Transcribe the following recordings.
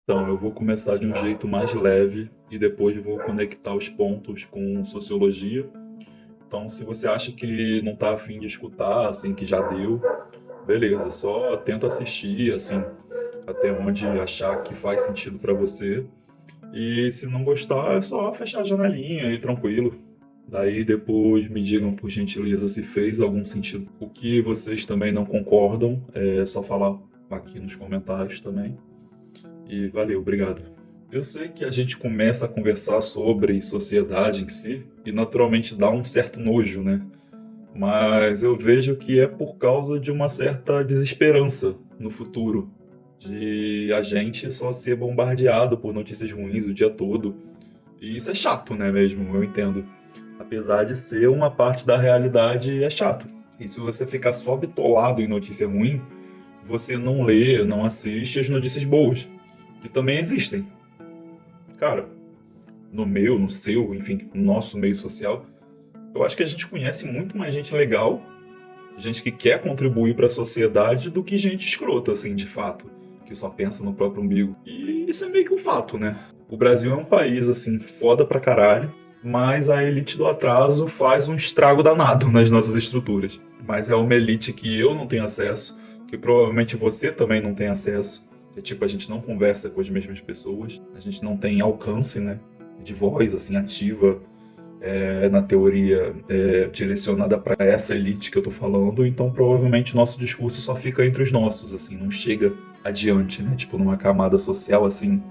Então, eu vou começar de um jeito mais leve e depois vou conectar os pontos com sociologia. Então, se você acha que não está afim de escutar, assim, que já deu, beleza, só tenta assistir, assim, até onde achar que faz sentido para você. E se não gostar, é só fechar a janelinha e tranquilo. Daí depois me digam por gentileza se fez algum sentido. O que vocês também não concordam, é só falar aqui nos comentários também. E valeu, obrigado. Eu sei que a gente começa a conversar sobre sociedade em si e naturalmente dá um certo nojo, né? Mas eu vejo que é por causa de uma certa desesperança no futuro, de a gente só ser bombardeado por notícias ruins o dia todo. E isso é chato, né, mesmo? Eu entendo. Apesar de ser uma parte da realidade, é chato. E se você ficar só bitolado em notícia ruim, você não lê, não assiste as notícias boas, que também existem. Cara, no meu, no seu, enfim, no nosso meio social, eu acho que a gente conhece muito mais gente legal, gente que quer contribuir para a sociedade, do que gente escrota, assim, de fato, que só pensa no próprio umbigo. E isso é meio que um fato, né? O Brasil é um país, assim, foda pra caralho, mas a elite do atraso faz um estrago danado nas nossas estruturas. Mas é uma elite que eu não tenho acesso, que provavelmente você também não tem acesso. É tipo, a gente não conversa com as mesmas pessoas, a gente não tem alcance, né, de voz, assim, ativa, na teoria, direcionada para essa elite que eu tô falando, então provavelmente nosso discurso só fica entre os nossos, assim, não chega adiante, né, tipo, numa camada social, assim,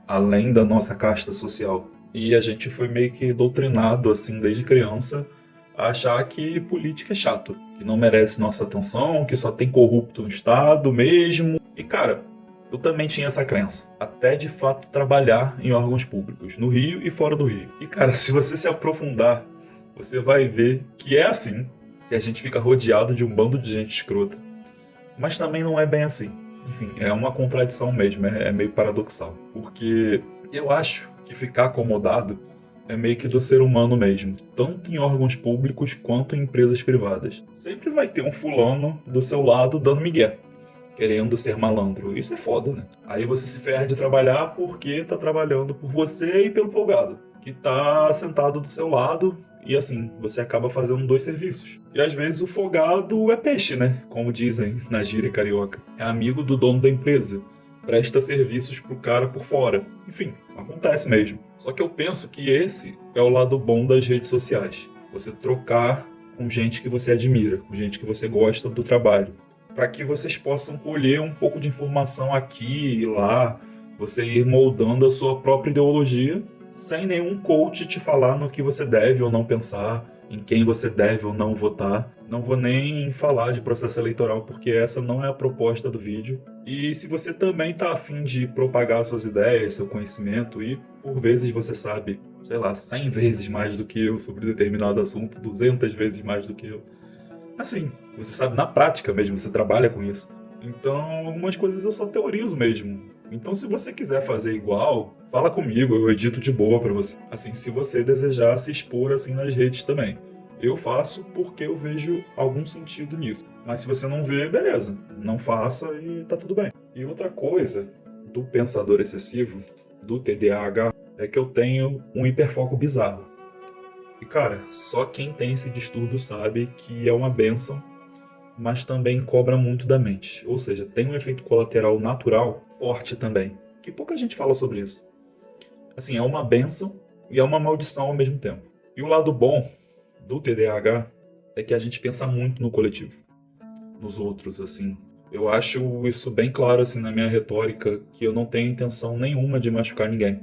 além da nossa casta social. E a gente foi meio que doutrinado, assim, desde criança, a achar que política é chato, que não merece nossa atenção, que só tem corrupto no Estado mesmo. E, cara, eu também tinha essa crença, até de fato trabalhar em órgãos públicos, no Rio e fora do Rio. E, cara, se você se aprofundar, você vai ver que é assim, que a gente fica rodeado de um bando de gente escrota. Mas também não é bem assim. Enfim, é uma contradição mesmo, é meio paradoxal. Porque eu acho que ficar acomodado é meio que do ser humano mesmo, tanto em órgãos públicos quanto em empresas privadas. Sempre vai ter um fulano do seu lado dando migué, querendo ser malandro. Isso é foda, né? Aí você se ferra de trabalhar porque tá trabalhando por você e pelo folgado, que tá sentado do seu lado, e assim, você acaba fazendo dois serviços. E às vezes o folgado é peixe, né? Como dizem na gíria carioca. É amigo do dono da empresa. Presta serviços pro cara por fora. Enfim, acontece mesmo. Só que eu penso que esse é o lado bom das redes sociais. Você trocar com gente que você admira, com gente que você gosta do trabalho, para que vocês possam colher um pouco de informação aqui e lá, você ir moldando a sua própria ideologia, sem nenhum coach te falar no que você deve ou não pensar, em quem você deve ou não votar. Não vou nem falar de processo eleitoral, porque essa não é a proposta do vídeo. E se você também está afim de propagar suas ideias, seu conhecimento, e por vezes você sabe, sei lá, 100 vezes mais do que eu sobre determinado assunto, 200 vezes mais do que eu, assim, você sabe na prática mesmo, você trabalha com isso. Então, algumas coisas eu só teorizo mesmo. Então, se você quiser fazer igual, fala comigo, eu edito de boa pra você. Assim, se você desejar se expor assim nas redes também. Eu faço porque eu vejo algum sentido nisso. Mas se você não vê, beleza. Não faça e tá tudo bem. E outra coisa do pensador excessivo, do TDAH, é que eu tenho um hiperfoco bizarro. E cara, só quem tem esse distúrbio sabe que é uma bênção, mas também cobra muito da mente. Ou seja, tem um efeito colateral natural forte também, que pouca gente fala sobre isso. Assim, é uma bênção e é uma maldição ao mesmo tempo. E o lado bom do TDAH é que a gente pensa muito no coletivo, nos outros, assim. Eu acho isso bem claro assim na minha retórica, que eu não tenho intenção nenhuma de machucar ninguém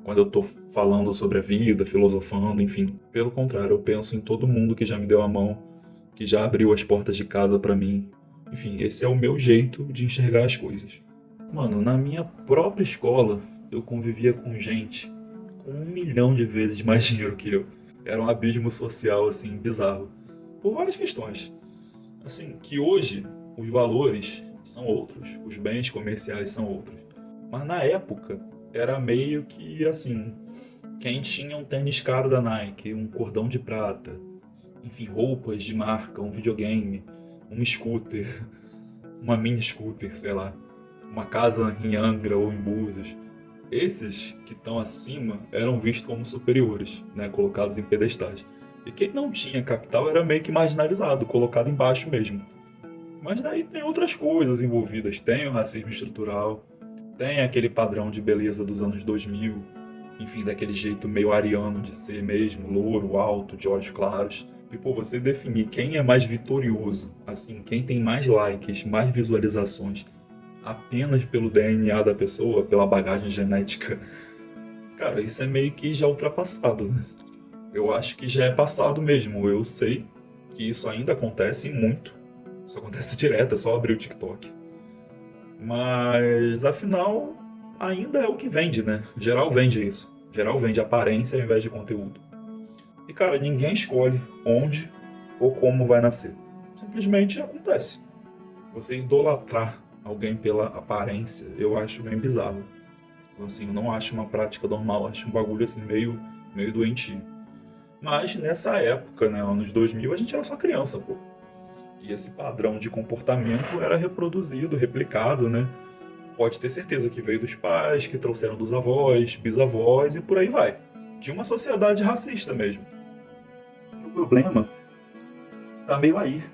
quando eu tô falando sobre a vida, filosofando, enfim. Pelo contrário, eu penso em todo mundo que já me deu a mão, que já abriu as portas de casa pra mim. Enfim, esse é o meu jeito de enxergar as coisas. Mano, na minha própria escola, eu convivia com gente com 1 milhão de vezes mais dinheiro que eu. Era um abismo social, assim, bizarro. Por várias questões. Assim, que hoje os valores são outros, os bens comerciais são outros. Mas na época era meio que assim, quem tinha um tênis caro da Nike, um cordão de prata, enfim, roupas de marca, um videogame, um scooter, uma mini scooter, sei lá, uma casa em Angra ou em Búzios, esses que estão acima eram vistos como superiores, né, colocados em pedestais. E quem não tinha capital era meio que marginalizado, colocado embaixo mesmo. Mas daí tem outras coisas envolvidas. Tem o racismo estrutural, tem aquele padrão de beleza dos anos 2000, enfim, daquele jeito meio ariano de ser mesmo, louro, alto, de olhos claros. E, pô, você definir quem é mais vitorioso, assim, quem tem mais likes, mais visualizações, apenas pelo DNA da pessoa, pela bagagem genética, cara, isso é meio que já ultrapassado, né? Eu acho que já é passado mesmo. Eu sei que isso ainda acontece muito. Isso acontece direto, é só abrir o TikTok. Mas, afinal, ainda é o que vende, né? Geral vende isso. Geral vende aparência ao invés de conteúdo. E, cara, ninguém escolhe onde ou como vai nascer. Simplesmente acontece. Você idolatrar alguém pela aparência, eu acho bem bizarro. Então, assim, eu não acho uma prática normal, acho um bagulho assim meio doentio. Mas nessa época, né, anos 2000, a gente era só criança, pô. E esse padrão de comportamento era reproduzido, replicado, né? Pode ter certeza que veio dos pais, que trouxeram dos avós, bisavós e por aí vai. De uma sociedade racista mesmo. O problema tá meio aí,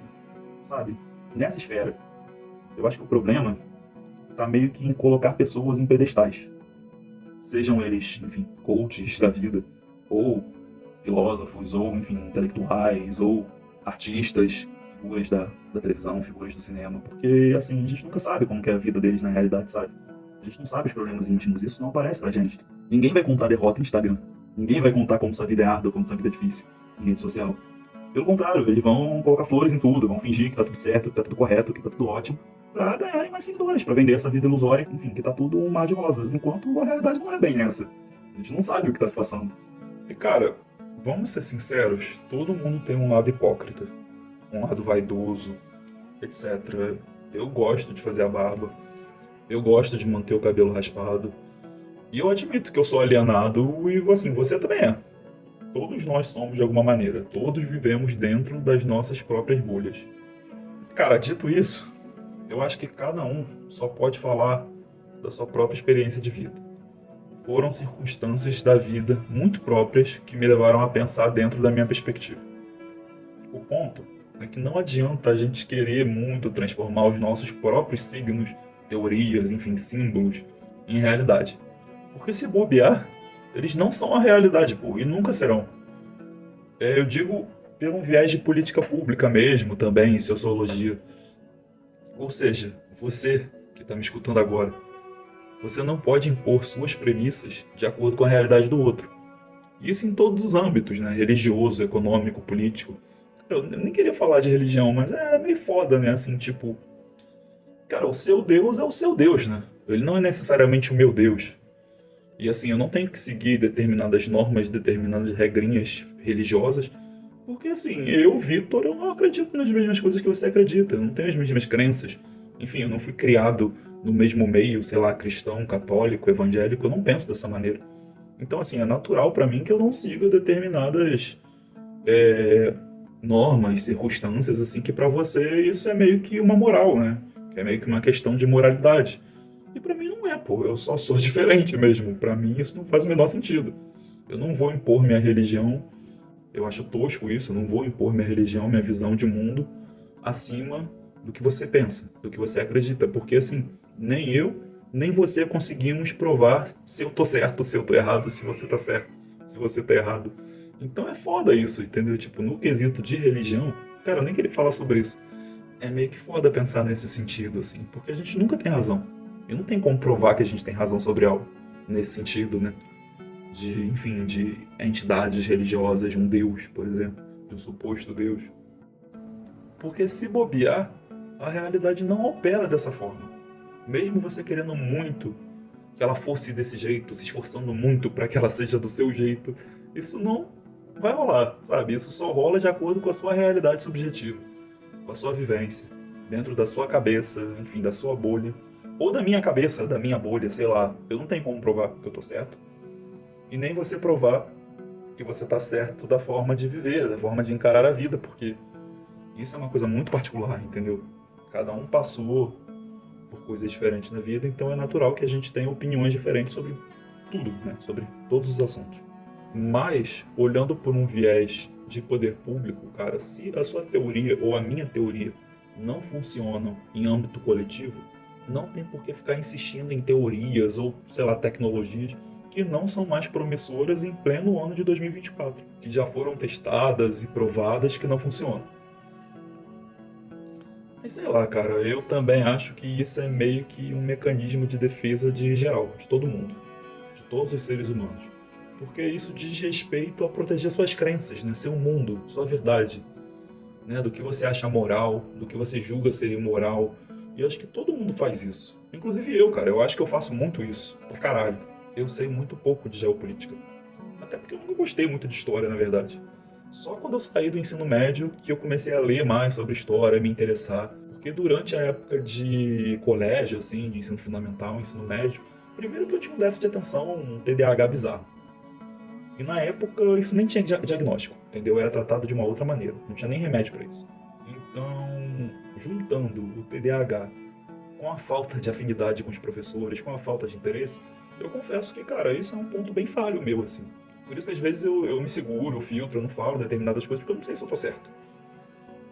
sabe? Nessa esfera. Eu acho que o problema tá meio que em colocar pessoas em pedestais. Sejam eles, enfim, coaches da vida, ou filósofos, ou, enfim, intelectuais, ou artistas, figuras da televisão, figuras do cinema. Porque, assim, a gente nunca sabe como que é a vida deles na realidade, sabe? A gente não sabe os problemas íntimos, isso não aparece pra gente. Ninguém vai contar derrota no Instagram. Ninguém vai contar como sua vida é árdua, como sua vida é difícil em rede social. Pelo contrário, eles vão colocar flores em tudo, vão fingir que tá tudo certo, que tá tudo correto, que tá tudo ótimo, pra ganharem mais seguidores, pra vender essa vida ilusória, enfim, que tá tudo um mar de rosas, enquanto a realidade não é bem essa. A gente não sabe o que tá se passando. E cara, vamos ser sinceros, todo mundo tem um lado hipócrita, um lado vaidoso, etc. Eu gosto de fazer a barba, eu gosto de manter o cabelo raspado, e eu admito que eu sou alienado e assim, você também é. Todos nós somos de alguma maneira, todos vivemos dentro das nossas próprias bolhas. Cara, dito isso, eu acho que cada um só pode falar da sua própria experiência de vida. Foram circunstâncias da vida muito próprias que me levaram a pensar dentro da minha perspectiva. O ponto é que não adianta a gente querer muito transformar os nossos próprios signos, teorias, enfim, símbolos, em realidade. Porque se bobear, eles não são a realidade, pô, e nunca serão. Eu digo pelo viés de política pública mesmo, também, em sociologia. Ou seja, você que está me escutando agora, você não pode impor suas premissas de acordo com a realidade do outro. Isso em todos os âmbitos, né? Religioso, econômico, político. Eu nem queria falar de religião, mas é meio foda, né? Assim, tipo, cara, o seu Deus é o seu Deus, né? Ele não é necessariamente o meu Deus. E assim, eu não tenho que seguir determinadas normas, determinadas regrinhas religiosas, porque assim, eu, Vitor, eu não acredito nas mesmas coisas que você acredita, eu não tenho as mesmas crenças. Enfim, eu não fui criado no mesmo meio, sei lá, cristão, católico, evangélico, eu não penso dessa maneira. Então, assim, é natural para mim que eu não siga determinadas normas, circunstâncias, assim, que para você isso é meio que uma moral, né? Que é meio que uma questão de moralidade. E para mim não é, pô, eu só sou diferente mesmo. Para mim isso não faz o menor sentido. Eu não vou impor minha religião, eu acho tosco isso, eu não vou impor minha religião, minha visão de mundo acima do que você pensa, do que você acredita, porque assim, nem eu, nem você conseguimos provar se eu tô certo, se eu tô errado, se você tá certo, se você tá errado. Então é foda isso, entendeu? Tipo, no quesito de religião, cara, eu nem queria falar sobre isso. É meio que foda pensar nesse sentido, assim, porque a gente nunca tem razão. E não tem como provar que a gente tem razão sobre algo nesse sentido, né? De, enfim, de entidades religiosas, de um Deus, por exemplo, de um suposto Deus. Porque se bobear, a realidade não opera dessa forma. Mesmo você querendo muito que ela fosse desse jeito, se esforçando muito para que ela seja do seu jeito, isso não vai rolar, sabe? Isso só rola de acordo com a sua realidade subjetiva, com a sua vivência, dentro da sua cabeça, enfim, da sua bolha, ou da minha cabeça, da minha bolha, sei lá. Eu não tenho como provar que eu tô certo, e nem você provar que você tá certo da forma de viver, da forma de encarar a vida, porque isso é uma coisa muito particular, entendeu? Cada um passou por coisas diferentes na vida, então é natural que a gente tenha opiniões diferentes sobre tudo, né? Sobre todos os assuntos. Mas, olhando por um viés de poder público, cara, se a sua teoria ou a minha teoria não funcionam em âmbito coletivo, não tem por que ficar insistindo em teorias ou, sei lá, tecnologias que não são mais promissoras em pleno ano de 2024, que já foram testadas e provadas que não funcionam. Mas sei lá, cara, eu também acho que isso é meio que um mecanismo de defesa de geral, de todo mundo, de todos os seres humanos. Porque isso diz respeito a proteger suas crenças, né? Seu mundo, sua verdade, né? Do que você acha moral, do que você julga ser imoral. E eu acho que todo mundo faz isso. Inclusive eu, cara, eu acho que eu faço muito isso, pra caralho. Eu sei muito pouco de geopolítica. Até porque eu nunca gostei muito de história, na verdade. Só quando eu saí do ensino médio que eu comecei a ler mais sobre história, me interessar. Porque durante a época de colégio, assim, de ensino fundamental, ensino médio, primeiro que eu tinha um déficit de atenção, um TDAH bizarro. E na época isso nem tinha diagnóstico, entendeu? Era tratado de uma outra maneira, não tinha nem remédio para isso. Então, juntando o TDAH com a falta de afinidade com os professores, com a falta de interesse, eu confesso que, cara, isso é um ponto bem falho meu, assim. Por isso que às vezes eu me seguro, eu filtro, eu não falo determinadas coisas, porque eu não sei se eu tô certo.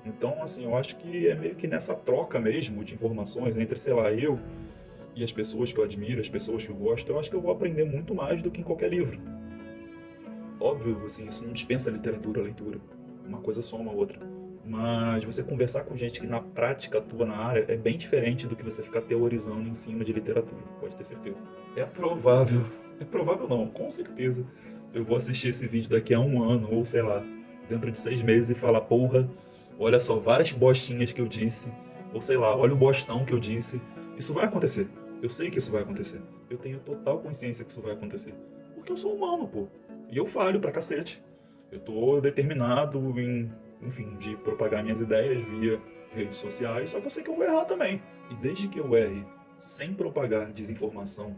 Então, assim, eu acho que é meio que nessa troca mesmo de informações entre, sei lá, eu e as pessoas que eu admiro, as pessoas que eu gosto, eu acho que eu vou aprender muito mais do que em qualquer livro. Óbvio, assim, isso não dispensa literatura, leitura. Uma coisa soma a outra. Mas você conversar com gente que na prática atua na área é bem diferente do que você ficar teorizando em cima de literatura, pode ter certeza. É provável não, com certeza. Eu vou assistir esse vídeo daqui a um ano, ou sei lá, dentro de 6 meses e falar, porra, olha só, várias bostinhas que eu disse, ou sei lá, olha o bostão que eu disse. Isso vai acontecer. Eu sei que isso vai acontecer. Eu tenho total consciência que isso vai acontecer. Porque eu sou humano, pô. E eu falho pra cacete. Eu tô determinado em, enfim, de propagar minhas ideias via redes sociais, só que eu sei que eu vou errar também. E desde que eu erre sem propagar desinformação,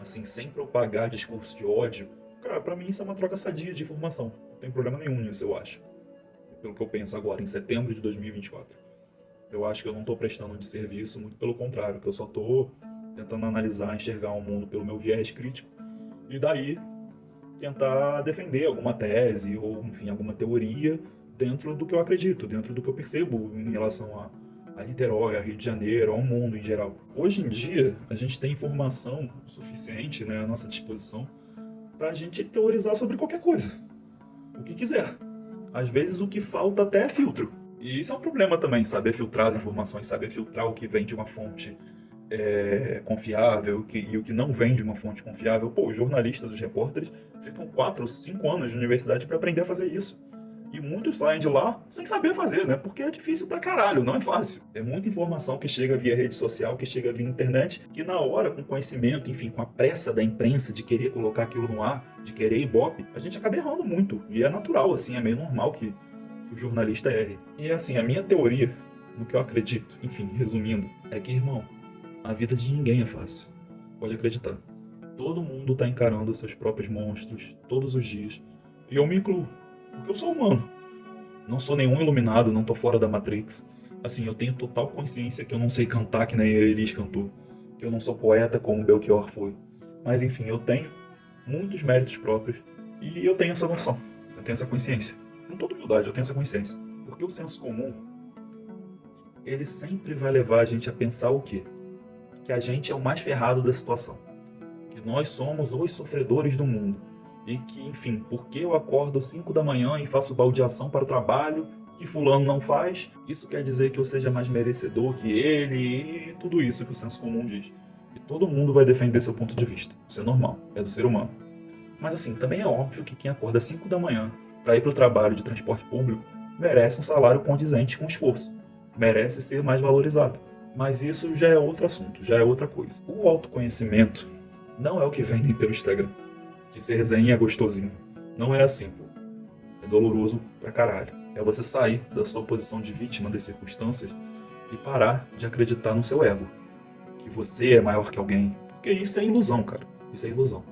assim, sem propagar discurso de ódio, cara, pra mim isso é uma troca sadia de informação. Não tem problema nenhum nisso, eu acho. Pelo que eu penso agora, em setembro de 2024. Eu acho que eu não tô prestando um desserviço, muito pelo contrário, que eu só tô tentando analisar, enxergar o mundo pelo meu viés crítico. E daí tentar defender alguma tese ou, enfim, alguma teoria dentro do que eu acredito, dentro do que eu percebo em relação a Niterói, a Rio de Janeiro, ao mundo em geral. Hoje em dia, a gente tem informação suficiente, né, à nossa disposição para a gente teorizar sobre qualquer coisa, o que quiser. Às vezes o que falta até é filtro. E isso é um problema também, saber filtrar as informações, saber filtrar o que vem de uma fonte confiável e o que não vem de uma fonte confiável. Pô, os jornalistas, os repórteres ficam 4 ou 5 anos de universidade para aprender a fazer isso. E muitos saem de lá sem saber fazer, né? Porque é difícil pra caralho, não é fácil. É muita informação que chega via rede social, que chega via internet, que na hora, com conhecimento, enfim, com a pressa da imprensa de querer colocar aquilo no ar, de querer ibope, a gente acaba errando muito. E é natural, assim, é meio normal que o jornalista erre. E assim, a minha teoria, no que eu acredito, enfim, resumindo, é que, irmão, a vida de ninguém é fácil. Pode acreditar. Todo mundo tá encarando seus próprios monstros todos os dias. E eu me incluo. Porque eu sou humano. Não sou nenhum iluminado, não tô fora da Matrix. Assim, eu tenho total consciência que eu não sei cantar que nem Elis cantou. Que eu não sou poeta como Belchior foi. Mas enfim, eu tenho muitos méritos próprios. E eu tenho essa noção. Eu tenho essa consciência. Com toda humildade, eu tenho essa consciência. Porque o senso comum, ele sempre vai levar a gente a pensar o quê? Que a gente é o mais ferrado da situação. Que nós somos os sofredores do mundo. E que, enfim, porque eu acordo 5 da manhã e faço baldeação para o trabalho, que fulano não faz, isso quer dizer que eu seja mais merecedor que ele e tudo isso que o senso comum diz. E todo mundo vai defender seu ponto de vista. Isso é normal, é do ser humano. Mas assim, também é óbvio que quem acorda 5 da manhã para ir para o trabalho de transporte público merece um salário condizente com o esforço. Merece ser mais valorizado. Mas isso já é outro assunto, já é outra coisa. O autoconhecimento não é o que vendem pelo Instagram. Que ser resenha é gostosinho. Não é assim, pô. É doloroso pra caralho. É você sair da sua posição de vítima das circunstâncias e parar de acreditar no seu ego. Que você é maior que alguém. Porque isso é ilusão, cara. Isso é ilusão.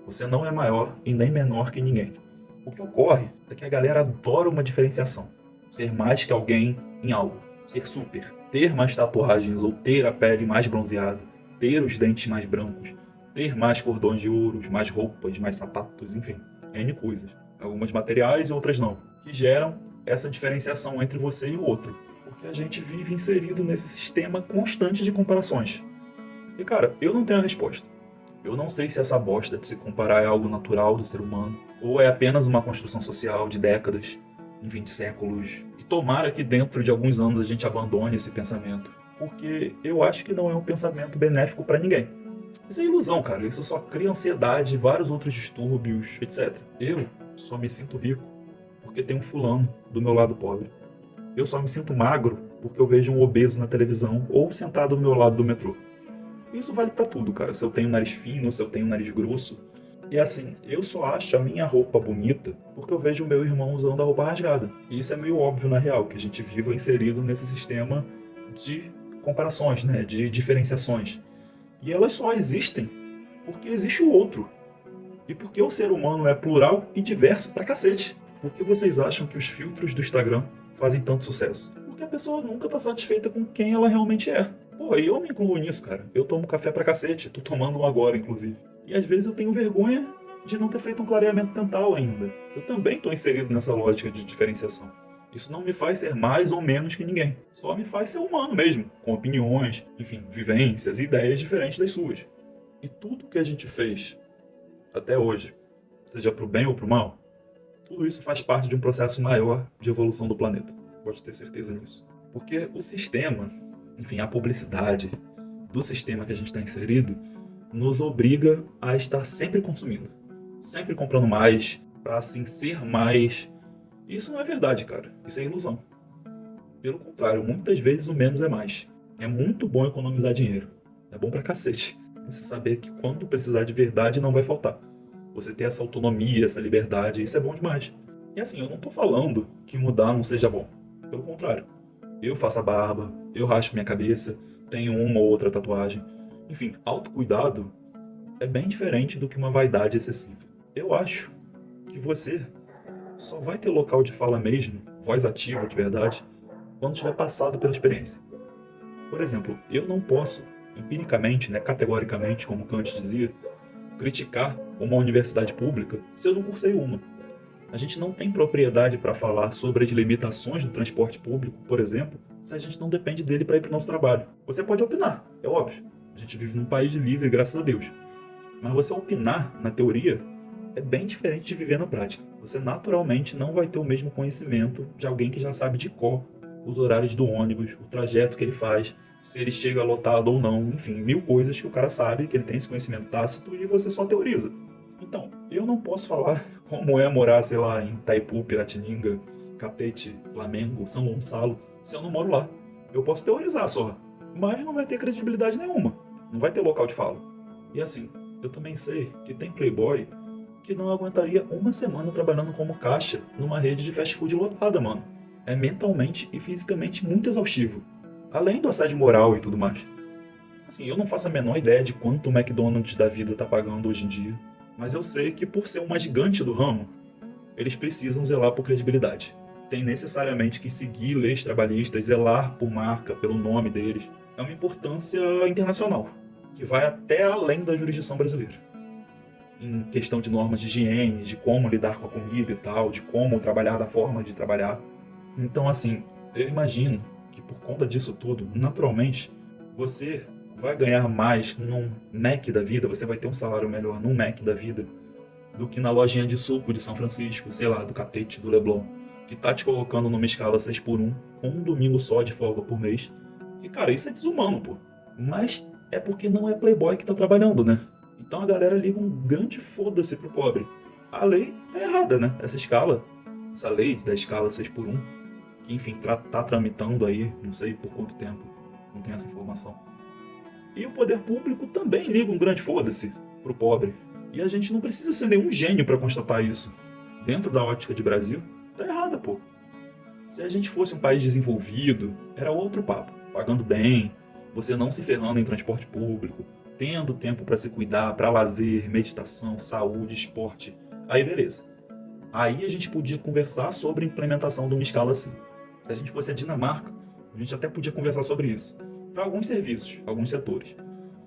Você não é maior e nem menor que ninguém. O que ocorre é que a galera adora uma diferenciação. Ser mais que alguém em algo. ser super, ter mais tatuagens ou ter a pele mais bronzeada, ter os dentes mais brancos, ter mais cordões de ouro, mais roupas, mais sapatos, enfim, N coisas. Algumas materiais e outras não, que geram essa diferenciação entre você e o outro. Porque a gente vive inserido nesse sistema constante de comparações. E cara, eu não tenho a resposta. Eu não sei se essa bosta de se comparar é algo natural do ser humano, ou é apenas uma construção social de décadas, enfim, de séculos. E tomara que dentro de alguns anos a gente abandone esse pensamento, porque eu acho que não é um pensamento benéfico para ninguém. Isso é ilusão, cara. Isso só cria ansiedade, vários outros distúrbios, etc. Eu só me sinto rico porque tem um fulano do meu lado pobre. Eu só me sinto magro porque eu vejo um obeso na televisão ou sentado do meu lado do metrô. Isso vale pra tudo, cara. Se eu tenho nariz fino, se eu tenho nariz grosso. E assim, eu só acho a minha roupa bonita porque eu vejo o meu irmão usando a roupa rasgada. E isso é meio óbvio na real, que a gente viva inserido nesse sistema de comparações, né? De diferenciações. E elas só existem porque existe o outro. E porque o ser humano é plural e diverso pra cacete. Por que vocês acham que os filtros do Instagram fazem tanto sucesso? Porque a pessoa nunca tá satisfeita com quem ela realmente é. Pô, e eu me incluo nisso, cara. Eu tomo café pra cacete. Tô tomando um agora, inclusive. E às vezes eu tenho vergonha de não ter feito um clareamento dental ainda. Eu também tô inserido nessa lógica de diferenciação. Isso não me faz ser mais ou menos que ninguém. Só me faz ser humano mesmo, com opiniões, enfim, vivências e ideias diferentes das suas. E tudo que a gente fez até hoje, seja pro bem ou pro mal, tudo isso faz parte de um processo maior de evolução do planeta. Pode ter certeza nisso. Porque o sistema, enfim, a publicidade do sistema que a gente está inserido, nos obriga a estar sempre consumindo, sempre comprando mais, para assim ser mais. Isso não é verdade, cara. Isso é ilusão. Pelo contrário, muitas vezes o menos é mais. É muito bom economizar dinheiro. É bom pra cacete. Você saber que quando precisar de verdade não vai faltar. Você ter essa autonomia, essa liberdade, isso é bom demais. E assim, eu não tô falando que mudar não seja bom. Pelo contrário. Eu faço a barba, eu raspo minha cabeça, tenho uma ou outra tatuagem. Enfim, autocuidado é bem diferente do que uma vaidade excessiva. Eu acho que você só vai ter local de fala mesmo, voz ativa de verdade, quando tiver passado pela experiência. Por exemplo, eu não posso, empiricamente, né, categoricamente, como Kant dizia, criticar uma universidade pública se eu não cursei uma. A gente não tem propriedade para falar sobre as limitações do transporte público, por exemplo, se a gente não depende dele para ir para o nosso trabalho. Você pode opinar, é óbvio. A gente vive num país livre, graças a Deus. Mas você opinar, na teoria, é bem diferente de viver na prática. Você naturalmente não vai ter o mesmo conhecimento de alguém que já sabe de cor os horários do ônibus, o trajeto que ele faz, se ele chega lotado ou não, enfim, mil coisas que o cara sabe, que ele tem esse conhecimento tácito e você só teoriza. Então, eu não posso falar como é morar, sei lá, em Itaipu, Piratininga, Catete, Flamengo, São Gonçalo, se eu não moro lá. Eu posso teorizar só, mas não vai ter credibilidade nenhuma, não vai ter local de fala. E assim, eu também sei que tem playboy que não aguentaria uma semana trabalhando como caixa numa rede de fast food lotada, mano. É mentalmente e fisicamente muito exaustivo. Além do assédio moral e tudo mais. Assim, eu não faço a menor ideia de quanto o McDonald's da vida tá pagando hoje em dia. Mas eu sei que por ser uma gigante do ramo, eles precisam zelar por credibilidade. Tem necessariamente que seguir leis trabalhistas, zelar por marca, pelo nome deles. É uma importância internacional, que vai até além da jurisdição brasileira. Em questão de normas de higiene, de como lidar com a comida e tal, de como trabalhar, da forma de trabalhar. Então, assim, eu imagino que por conta disso tudo, naturalmente, você vai ganhar mais num Mac da vida, você vai ter um salário melhor num Mac da vida do que na lojinha de suco de São Francisco, sei lá, do Catete, do Leblon, que tá te colocando numa escala 6x1, com um domingo só de folga por mês. E, cara, isso é desumano, pô. Mas é porque não é playboy que tá trabalhando, né? Então a galera liga um grande foda-se pro pobre. A lei é errada, né? Essa escala, essa lei da escala 6x1, que enfim, tá tramitando aí, não sei por quanto tempo, não tenho essa informação. E o poder público também liga um grande foda-se pro pobre. E a gente não precisa ser nenhum gênio para constatar isso. Dentro da ótica de Brasil, tá errada, pô. Se a gente fosse um país desenvolvido, era outro papo. Pagando bem, você não se ferrando em transporte público, tendo tempo para se cuidar, para lazer, meditação, saúde, esporte. Aí beleza. Aí a gente podia conversar sobre a implementação de uma escala assim. Se a gente fosse a Dinamarca, A gente até podia conversar sobre isso. Para alguns serviços, alguns setores.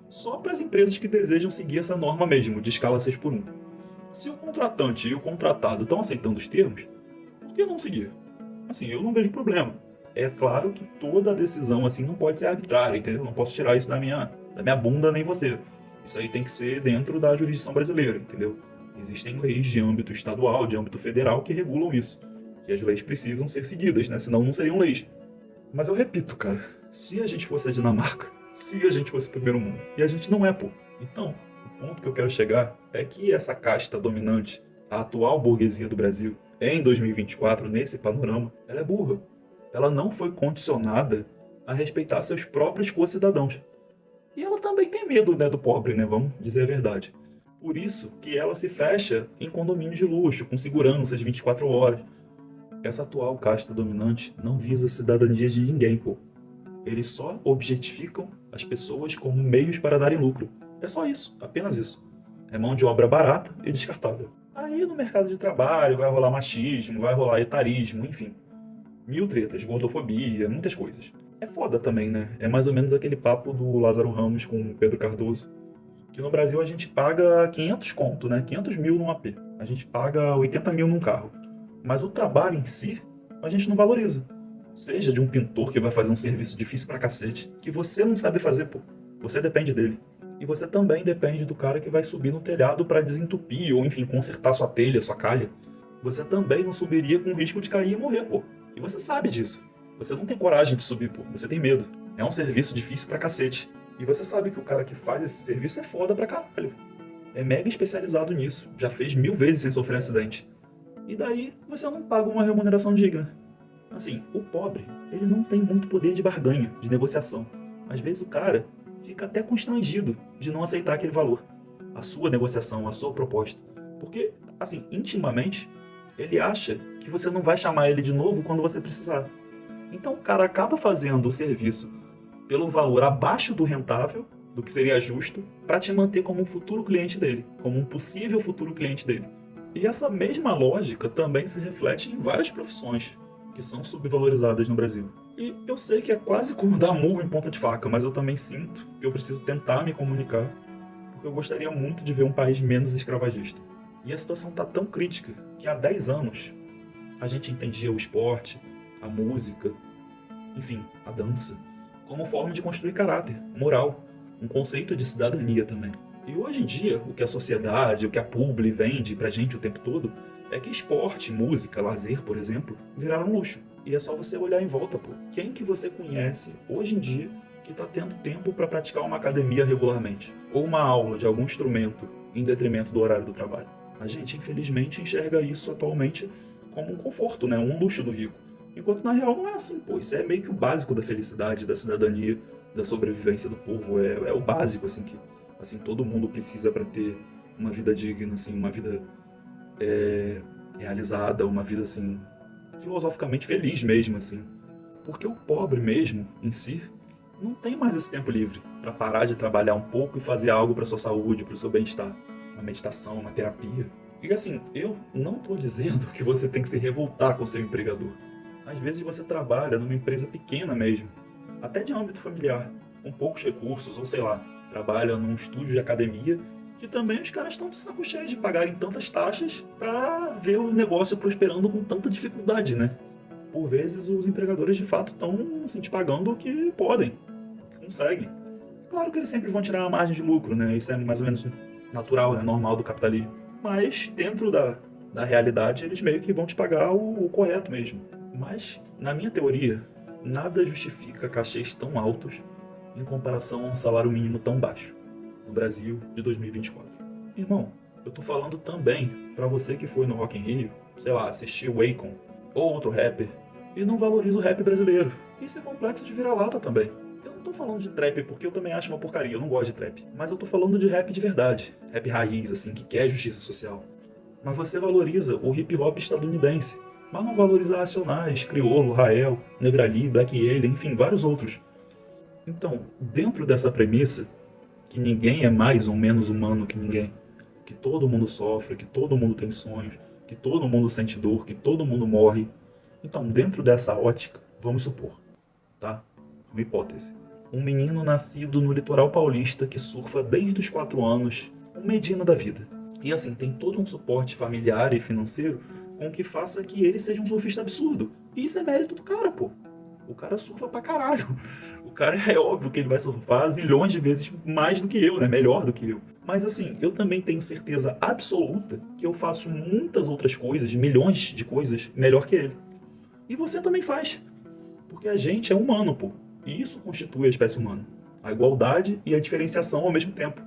Só para as empresas que desejam seguir essa norma mesmo, de escala 6x1. Se o contratante e o contratado estão aceitando os termos, por que não seguir? Assim, eu não vejo problema. É claro que toda decisão assim não pode ser arbitrária, entendeu? Não posso tirar isso da minha bunda nem você. Isso aí tem que ser dentro da jurisdição brasileira, entendeu? Existem leis de âmbito estadual, de âmbito federal que regulam isso. E as leis precisam ser seguidas, né? Senão não seriam leis. Mas eu repito, cara, se a gente fosse a Dinamarca, se a gente fosse o primeiro mundo, e a gente não é, pô. Então, o ponto que eu quero chegar é que essa casta dominante, a atual burguesia do Brasil, em 2024, nesse panorama, ela é burra. Ela não foi condicionada a respeitar seus próprios co-cidadãos. E ela também tem medo, né, do pobre, né, vamos dizer a verdade. Por isso que ela se fecha em condomínios de luxo, com seguranças 24 horas. Essa atual casta dominante não visa a cidadania de ninguém, pô. Eles só objetificam as pessoas como meios para darem lucro. É só isso, apenas isso. É mão de obra barata e descartável. Aí no mercado de trabalho vai rolar machismo, vai rolar etarismo, enfim. Mil tretas, gordofobia, muitas coisas. É foda também, né? É mais ou menos aquele papo do Lázaro Ramos com o Pedro Cardoso. Que no Brasil a gente paga 500 conto, né? 500 mil num AP. A gente paga 80 mil num carro. Mas o trabalho em si, a gente não valoriza. Seja de um pintor que vai fazer um serviço difícil pra cacete, que você não sabe fazer, pô. Você depende dele. E você também depende do cara que vai subir no telhado para desentupir ou, enfim, consertar sua telha, sua calha. Você também não subiria com o risco de cair e morrer, pô. E você sabe disso. Você não tem coragem de subir, pô. Você tem medo. É um serviço difícil pra cacete. E você sabe que o cara que faz esse serviço é foda pra caralho. É mega especializado nisso. Já fez 1000 vezes sem sofrer acidente. E daí você não paga uma remuneração digna. Assim, o pobre, ele não tem muito poder de barganha, de negociação. Às vezes o cara fica até constrangido de não aceitar aquele valor. A sua negociação, a sua proposta. Porque, assim, intimamente, ele acha que você não vai chamar ele de novo quando você precisar. Então o cara acaba fazendo o serviço pelo valor abaixo do rentável, do que seria justo, para te manter como um futuro cliente dele, como um possível futuro cliente dele. E essa mesma lógica também se reflete em várias profissões que são subvalorizadas no Brasil. E eu sei que é quase como dar murro em ponta de faca, mas eu também sinto que eu preciso tentar me comunicar, porque eu gostaria muito de ver um país menos escravagista. E a situação está tão crítica que há 10 anos a gente entendia o esporte, a música, enfim, a dança, como forma de construir caráter, moral, um conceito de cidadania também. E hoje em dia, o que a sociedade, o que a publi vende pra gente o tempo todo, é que esporte, música, lazer, por exemplo, viraram luxo. E é só você olhar em volta, pô. Quem que você conhece hoje em dia que tá tendo tempo para praticar uma academia regularmente? Ou uma aula de algum instrumento em detrimento do horário do trabalho? A gente, infelizmente, enxerga isso atualmente como um conforto, né? Um luxo do rico. Enquanto na real não é assim, pô. Isso é meio que o básico da felicidade, da cidadania, da sobrevivência do povo. É o básico, assim, que assim, todo mundo precisa para ter uma vida digna, assim, uma vida realizada, uma vida, assim, filosoficamente feliz mesmo, assim. Porque o pobre mesmo, em si, não tem mais esse tempo livre para parar de trabalhar um pouco e fazer algo para sua saúde, para o seu bem-estar. Uma meditação, uma terapia. E assim, eu não estou dizendo que você tem que se revoltar com o seu empregador. Às vezes você trabalha numa empresa pequena mesmo, até de âmbito familiar, com poucos recursos, ou sei lá, trabalha num estúdio de academia, que também os caras estão de saco cheio de pagarem tantas taxas para ver o negócio prosperando com tanta dificuldade, né? Por vezes os empregadores de fato estão assim, te pagando o que podem, o que conseguem. Claro que eles sempre vão tirar uma margem de lucro, né? Isso é mais ou menos natural, né? Normal do capitalismo. Mas dentro da realidade eles meio que vão te pagar o correto mesmo. Mas, na minha teoria, nada justifica cachês tão altos em comparação a um salário mínimo tão baixo no Brasil de 2024. Irmão, eu tô falando também pra você que foi no Rock in Rio, sei lá, assistir o Akon ou outro rapper e não valoriza o rap brasileiro. Isso é complexo de vira-lata também. Eu não tô falando de trap porque eu também acho uma porcaria, eu não gosto de trap. Mas eu tô falando de rap de verdade, rap raiz, assim, que quer justiça social. Mas você valoriza o hip hop estadunidense, mas não valoriza Racionais, Criolo, Rael, Negrali, Black Alien, enfim, vários outros. Então, dentro dessa premissa, que ninguém é mais ou menos humano que ninguém, que todo mundo sofre, que todo mundo tem sonhos, que todo mundo sente dor, que todo mundo morre. Então, dentro dessa ótica, vamos supor, tá? Uma hipótese. Um menino nascido no litoral paulista que surfa desde os 4 anos, um Medina da vida. E assim, tem todo um suporte familiar e financeiro com que faça que ele seja um surfista absurdo. E isso é mérito do cara, pô. O cara surfa pra caralho. O cara é óbvio que ele vai surfar zilhões de vezes mais do que eu, né? Melhor do que eu. Mas assim, eu também tenho certeza absoluta que eu faço muitas outras coisas, milhões de coisas, melhor que ele. E você também faz. Porque a gente é humano, pô. E isso constitui a espécie humana. A igualdade e a diferenciação ao mesmo tempo.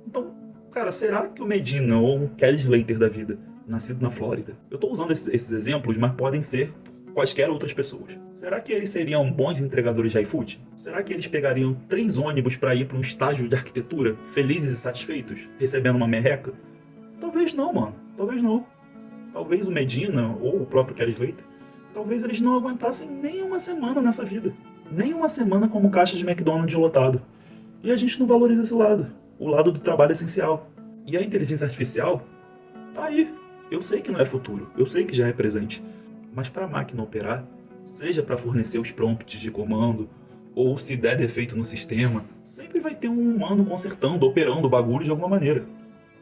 Então, cara, será que o Medina ou um Kelly Slater da vida, nascido na Flórida, eu tô usando esses exemplos, mas podem ser quaisquer outras pessoas. Será que eles seriam bons entregadores de iFood? Será que eles pegariam 3 ônibus para ir para um estágio de arquitetura, felizes e satisfeitos, recebendo uma merreca? Talvez não, mano. Talvez não. Talvez o Medina ou o próprio Kelly Slater, talvez eles não aguentassem nem uma semana nessa vida. Nem uma semana como caixa de McDonald's lotado. E a gente não valoriza esse lado. O lado do trabalho essencial. E a inteligência artificial tá aí. Eu sei que não é futuro. Eu sei que já é presente. Mas para a máquina operar, seja para fornecer os prompts de comando, ou se der defeito no sistema, sempre vai ter um humano consertando, operando o bagulho de alguma maneira.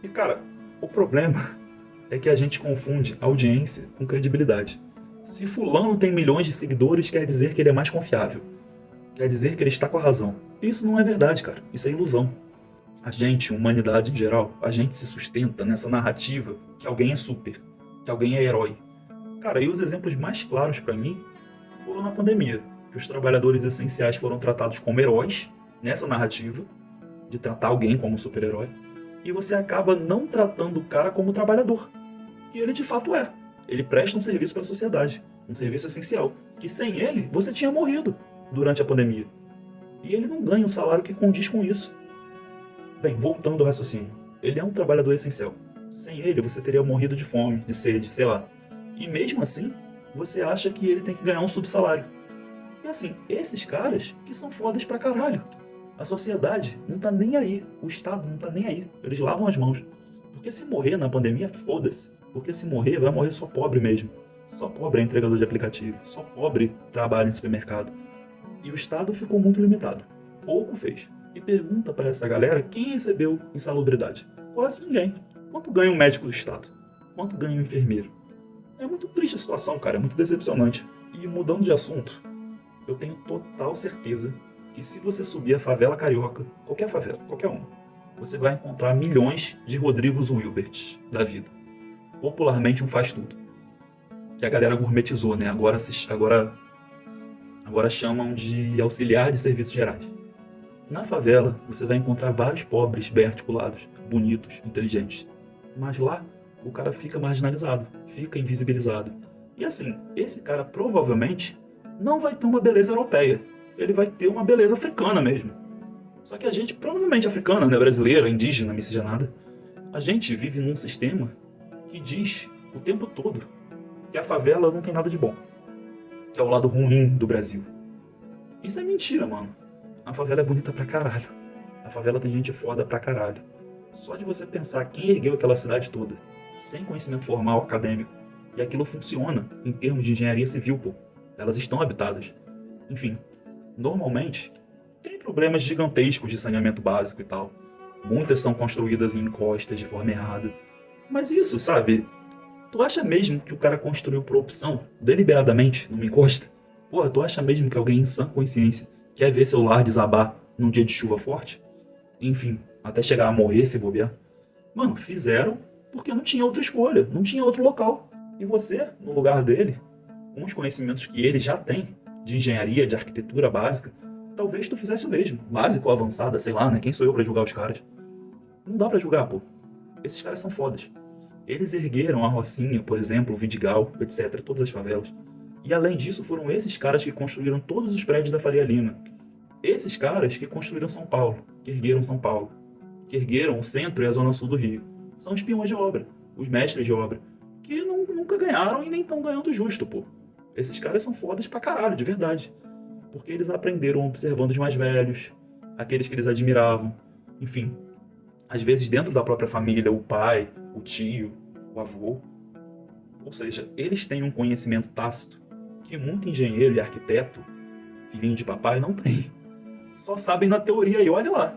E cara, o problema é que a gente confunde audiência com credibilidade. Se fulano tem milhões de seguidores, quer dizer que ele é mais confiável. Quer dizer que ele está com a razão. Isso não é verdade, cara. Isso é ilusão. A gente, humanidade em geral, a gente se sustenta nessa narrativa que alguém é super, que alguém é herói. Cara, e os exemplos mais claros para mim foram na pandemia, que os trabalhadores essenciais foram tratados como heróis nessa narrativa de tratar alguém como super-herói, e você acaba não tratando o cara como trabalhador, que ele de fato é. Ele presta um serviço para a sociedade, um serviço essencial, que sem ele você tinha morrido durante a pandemia. E ele não ganha um salário que condiz com isso. Bem, voltando ao raciocínio, ele é um trabalhador essencial. Sem ele você teria morrido de fome, de sede, sei lá. E mesmo assim, você acha que ele tem que ganhar um subsalário. E assim, esses caras que são fodas pra caralho. A sociedade não tá nem aí, o Estado não tá nem aí. Eles lavam as mãos. Porque se morrer na pandemia, foda-se. Porque se morrer, vai morrer só pobre mesmo. Só pobre é entregador de aplicativo. Só pobre trabalha em supermercado. E o Estado ficou muito limitado. Pouco fez. E pergunta para essa galera quem recebeu insalubridade. Quase ninguém. Quanto ganha um médico do Estado? Quanto ganha um enfermeiro? É muito triste a situação, cara. É muito decepcionante. E mudando de assunto, eu tenho total certeza que se você subir a favela carioca, qualquer favela, qualquer uma, você vai encontrar milhões de Rodrigos Wilbert da vida. Popularmente um faz-tudo. Que a galera gourmetizou, né? Agora chamam de auxiliar de serviços gerais. Na favela, você vai encontrar vários pobres bem articulados, bonitos, inteligentes. Mas lá, o cara fica marginalizado, fica invisibilizado. E assim, esse cara provavelmente não vai ter uma beleza europeia. Ele vai ter uma beleza africana mesmo. Só que a gente, provavelmente africana, né, brasileira, indígena, miscigenada, a gente vive num sistema que diz o tempo todo que a favela não tem nada de bom. Que é o lado ruim do Brasil. Isso é mentira, mano. A favela é bonita pra caralho. A favela tem gente foda pra caralho. Só de você pensar quem ergueu aquela cidade toda, sem conhecimento formal acadêmico, e aquilo funciona em termos de engenharia civil, pô. Elas estão habitadas. Enfim, normalmente, tem problemas gigantescos de saneamento básico e tal. Muitas são construídas em encostas de forma errada. Mas isso, sabe? Tu acha mesmo que o cara construiu por opção, deliberadamente, numa encosta? Porra, tu acha mesmo que alguém em sã consciência quer ver seu lar desabar num dia de chuva forte? Enfim, até chegar a morrer se bobear. Mano, fizeram porque não tinha outra escolha, não tinha outro local. E você, no lugar dele, com os conhecimentos que ele já tem, de engenharia, de arquitetura básica, talvez tu fizesse o mesmo. Básico ou avançada, sei lá, né? Quem sou eu pra julgar os caras? Não dá pra julgar, pô. Esses caras são fodas. Eles ergueram a Rocinha, por exemplo, o Vidigal, etc., todas as favelas. E além disso, foram esses caras que construíram todos os prédios da Faria Lima. Esses caras que construíram São Paulo, que ergueram São Paulo, que ergueram o centro e a zona sul do Rio. São os peões de obra, os mestres de obra, que nunca ganharam e nem estão ganhando justo, pô. Esses caras são fodas pra caralho, de verdade. Porque eles aprenderam observando os mais velhos, aqueles que eles admiravam, enfim. Às vezes dentro da própria família, o pai, o tio, o avô. Ou seja, eles têm um conhecimento tácito que muito engenheiro e arquiteto filhinho de papai? Não tem. Só sabem na teoria e olha lá.